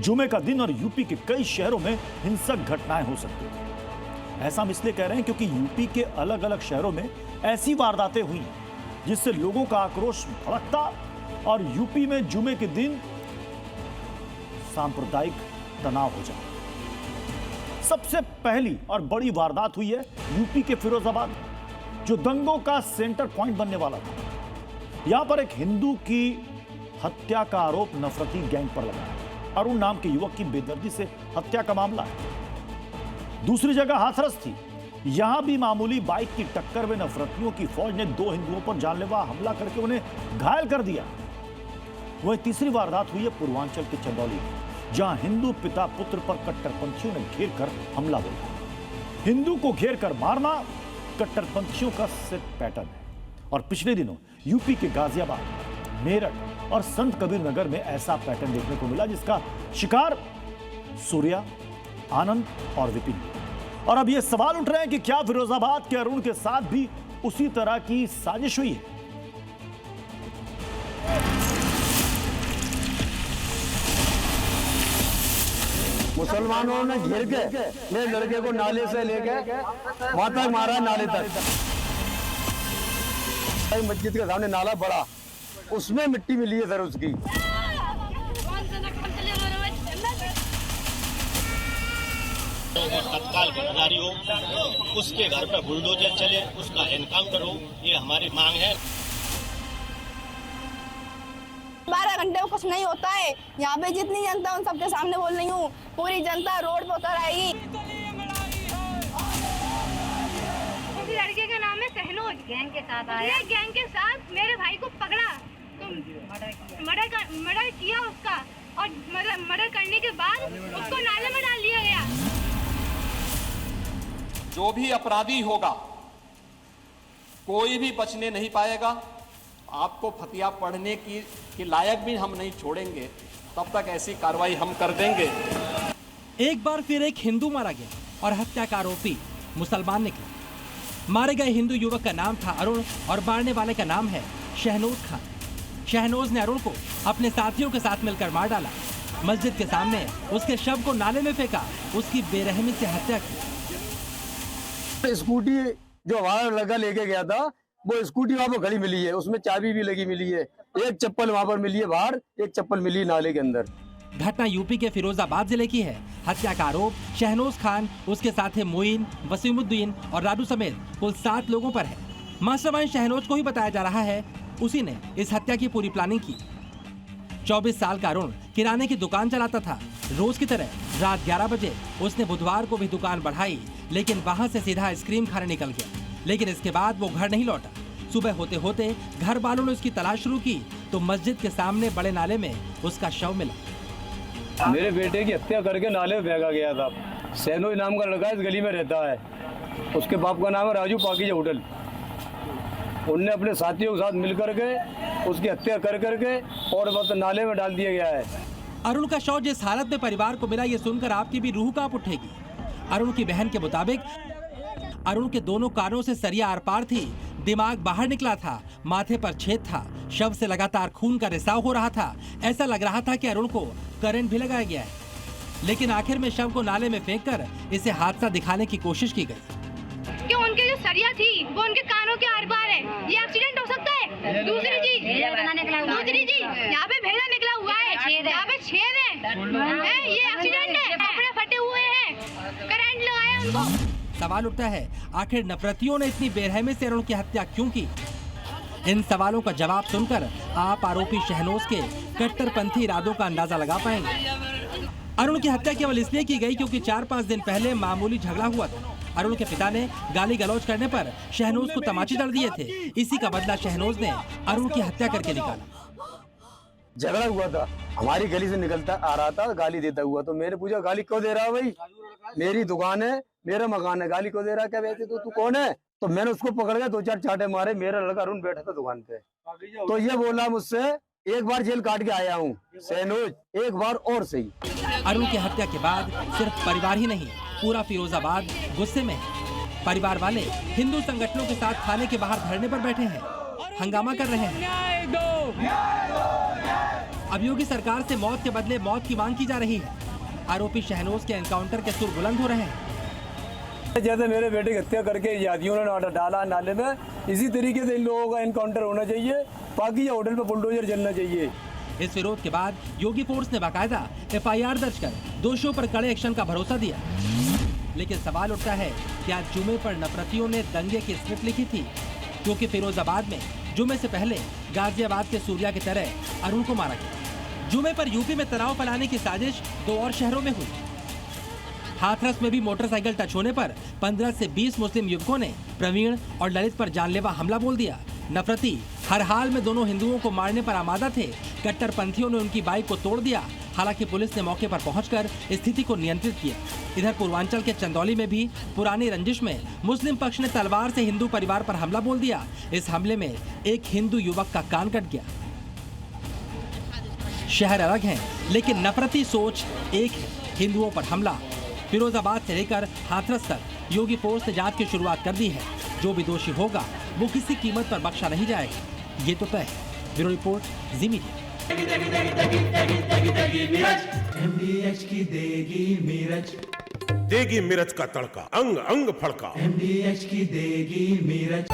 जुमे का दिन और यूपी के कई शहरों में हिंसक घटनाएं हो सकती हैं। ऐसा हम इसलिए कह रहे हैं क्योंकि यूपी के अलग अलग शहरों में ऐसी वारदातें हुई जिससे लोगों का आक्रोश भड़कता और यूपी में जुमे के दिन सांप्रदायिक तनाव हो जाता। सबसे पहली और बड़ी वारदात हुई है यूपी के फिरोजाबाद, जो दंगों का सेंटर पॉइंट बनने वाला था। यहां पर एक हिंदू की हत्या का आरोप नफरती गैंग पर लगा है। अरुण नाम के युवक की बेदर्दी से हत्या का मामला है। दूसरी जगह हाथरस थी, यहां भी मामूली बाइक की टक्कर में नफरतियों की फौज ने 2 हिंदुओं पर जानलेवा हमला करके उन्हें घायल कर दिया। वहीं तीसरी वारदात हुई है पूर्वांचल के चंदौली में, जहां हिंदू पिता पुत्र पर कट्टरपंथियों ने घेर कर हमला बोला। हिंदू को घेर कर मारना कट्टरपंथियों का सेट पैटर्न है और पिछले दिनों यूपी के गाजियाबाद, मेरठ और संत कबीर नगर में ऐसा पैटर्न देखने को मिला, जिसका शिकार सूर्या, आनंद और विपिन। और अब यह सवाल उठ रहे हैं कि क्या फिरोजाबाद के अरुण के साथ भी उसी तरह की साजिश हुई है? मुसलमानों ने घेर के मेरे लड़के को नाले से लेके वहां तक मारा, नाले तक। मस्जिद के सामने नाला बड़ा, उसमें मिट्टी मिली है सर उसकी। तत्काल गिरफ्तारी हो, उसके घर पर बुलडोजर चले, उसका एनकाउंटर हो, ये हमारी मांग है। 12 घंटे में कुछ नहीं होता है। यहाँ पे जितनी जनता उन सबके सामने बोल रही हूँ, पूरी जनता रोड पर उतर आएगी। लड़के का नाम है सहनोज, गैंग के साथ आया। गैंग के साथ मेरे भाई को पकड़ा, मर्डर किया उसका, और मर्डर करने के बाद उसको नाले में डाल दिया गया। जो भी अपराधी होगा कोई भी बचने नहीं पाएगा। आपको फतिया पढ़ने की लायक भी हम नहीं छोड़ेंगे, तब तक ऐसी कार्रवाई हम कर देंगे। एक बार फिर एक हिंदू मारा गया और हत्या का आरोपी मुसलमान निकला। मारे गए हिंदू युवक का नाम था अरुण और मारने वाले का नाम है शहनोज खान। शहनोज ने अरुण को अपने साथियों के साथ मिलकर मार डाला। मस्जिद के सामने उसके शव को नाले में फेंका, उसकी बेरहमी से हत्या की। स्कूटी जो हमारा लड़का लेके गया था, वो स्कूटी वहाँ पर खड़ी मिली है, उसमें चाबी भी लगी मिली है। एक चप्पल वहाँ पर मिली है बाहर, एक चप्पल मिली नाले के अंदर। घटना यूपी के फिरोजाबाद जिले की है। हत्या का आरोप शहनोज खान, उसके साथ मोइन, वसीमुद्दीन और राजू समेत कुल 7 लोगों पर है। मास्टरमाइंड शहनोज को ही बताया जा रहा है, उसी ने इस हत्या की पूरी प्लानिंग की। 24 साल का अरुण किराने की दुकान चलाता था। रोज की तरह रात 11 बजे उसने बुधवार को भी दुकान बढ़ाई, लेकिन वहां से सीधा आइसक्रीम खाने निकल गया। लेकिन इसके बाद वो घर नहीं लौटा। सुबह होते होते घर वालों ने उसकी तलाश शुरू की तो मस्जिद के सामने बड़े नाले में उसका शव मिला। मेरे बेटे की हत्या करके नाले में फेंका गया था। सहनोज नाम का लड़का इस गली में रहता है, उसके बाप का नाम है राजू पाकीजा होटल। उनने अपने साथियों के साथ मिलकर के उसकी हत्या कर करके और बस नाले में डाल दिया गया है। अरुण का शव जिस हालत में परिवार को मिला, ये सुनकर आपकी भी रूह कांप उठेगी। अरुण की बहन के मुताबिक अरुण के दोनों कानों से सरिया आर पार थी, दिमाग बाहर निकला था, माथे पर छेद था, शव से लगातार खून का रिसाव हो रहा था। ऐसा लग रहा था कि अरुण को करंट भी लगाया गया है। लेकिन आखिर में शव को नाले में फेंककर इसे हादसा दिखाने की कोशिश की गई। कि उनके जो सरिया थी वो उनके कानों के आर पार है, ये एक्सीडेंट हो सकता है। दूसरी चीज यहाँ पे भेजा निकला हुआ है, यहाँ पे छेद है, ये एक्सीडेंट है। कपड़े फटे हुए हैं, करंट लगाया उनको। सवाल उठता है, आखिर नफरतियों ने इतनी बेरहमी से अरुण की हत्या क्यों की? इन सवालों का जवाब सुनकर आप आरोपी शहनोज के कट्टरपंथी इरादों का अंदाजा लगा पाएंगे। अरुण की हत्या केवल इसलिए की गई क्योंकि 4-5 दिन पहले मामूली झगड़ा हुआ था। अरुण के पिता ने गाली गलौज करने पर शहनोज को तमाचे जड़ दिए थे। इसी का बदला शहनोज ने अरुण की हत्या करके निकाला। झगड़ा हुआ था, हमारी गली से निकलता आ रहा था, गाली देता हुआ। तो मैंने पूछा गाली क्यों दे रहा है भाई, मेरी दुकान है, मेरा मकान है, गाली क्यों दे रहा है, क्या वैसे तो तू कौन है? तो मैंने उसको पकड़ के 2-4 चाटे मारे। मेरा लड़का अरुण बैठा था दुकान पे, तो ये बोला मुझसे, एक बार जेल काट के आया हूँ सहनोज, एक बार और सही। अरुण की हत्या के बाद सिर्फ परिवार ही नहीं, पूरा फिरोजाबाद गुस्से में है। परिवार वाले हिंदू संगठनों के साथ थाने के बाहर धरने पर बैठे हैं, हंगामा कर रहे हैं। अब योगी सरकार से मौत के बदले मौत की मांग की जा रही है। आरोपी शहनोज के एनकाउंटर के सुर बुलंद हो रहे हैं। जैसे मेरे बेटे की हत्या करके जातियों ने डाला नाले में, इसी तरीके से इन लोगों का एनकाउंटर होना चाहिए। बाकी होटल पे बुलडोजर चलना चाहिए। इस विरोध के बाद योगी फोर्स ने बाकायदा FIR दर्ज कर दोषियों पर कड़े एक्शन का भरोसा दिया। लेकिन सवाल उठता है कि आज जुमे पर नफरतियों ने दंगे की स्क्रिप्ट लिखी थी, क्योंकि फिरोजाबाद में जुमे से पहले गाजियाबाद के सूर्या की तरह अरुण को मारा गया। जुमे पर यूपी में तनाव फैलाने की साजिश 2 और शहरों में हुई। हाथरस में भी मोटरसाइकिल टच होने पर 15 से 20 मुस्लिम युवकों ने प्रवीण और ललित पर जानलेवा हमला बोल दिया। नफरती हर हाल में दोनों हिंदुओं को मारने पर आमादा थे। कट्टरपंथियों ने उनकी बाइक को तोड़ दिया। हालांकि पुलिस ने मौके पर पहुंचकर स्थिति को नियंत्रित किया। इधर पूर्वांचल के चंदौली में भी पुरानी रंजिश में मुस्लिम पक्ष ने तलवार से हिंदू परिवार पर हमला बोल दिया। इस हमले में एक हिंदू युवक का कान कट गया। शहर अलग हैं, लेकिन नफरती सोच एक है, हिंदुओं पर हमला। फिरोजाबाद से लेकर हाथरस तक योगी फोर्स ने जांच की शुरुआत कर दी है। जो भी दोषी होगा वो किसी कीमत पर बख्शा नहीं जाएगा, ये तो तय है। ब्यूरो रिपोर्ट, जी मीडिया। MDH की देगी मिर्च का तड़का, अंग अंग फड़का। MDH की देगी मिर्च।